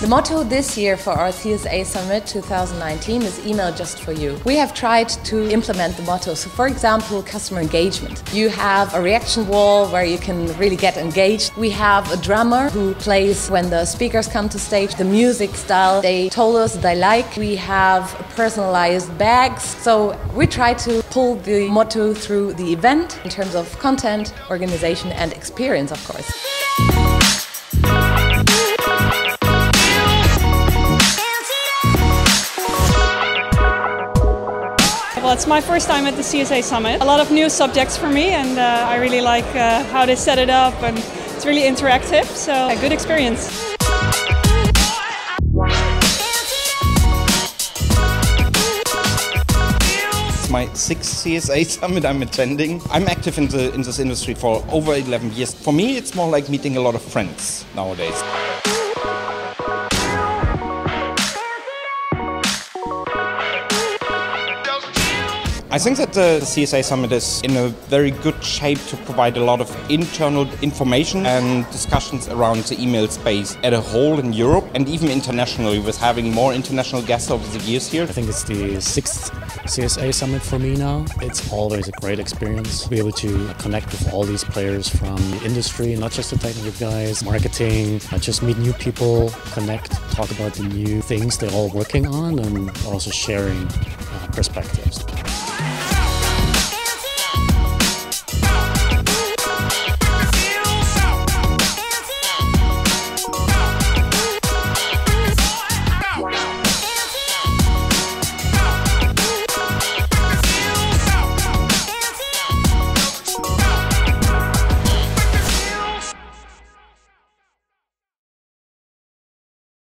motto this year for our CSA Summit 2019 is email just for you. We have tried to implement the motto. So for example, customer engagement. You have a reaction wall where you can really get engaged. We have a drummer who plays when the speakers come to stage, the music style they told us they like. We have personalized bags. So we try to pull the motto through the event in terms of content, organization and experience, of course. Well, it's my first time at the CSA Summit. A lot of new subjects for me, and I really like how they set it up, and it's really interactive, so a good experience. It's my sixth CSA Summit I'm attending. I'm active in this industry for over 11 years. For me, it's more like meeting a lot of friends nowadays. I think that the CSA Summit is in a very good shape to provide a lot of internal information and discussions around the email space as a whole in Europe and even internationally, with having more international guests over the years here. I think it's the sixth CSA Summit for me now. It's always a great experience to be able to connect with all these players from the industry, not just the technical guys, marketing, just meet new people, connect, talk about the new things they're all working on, and also sharing perspectives.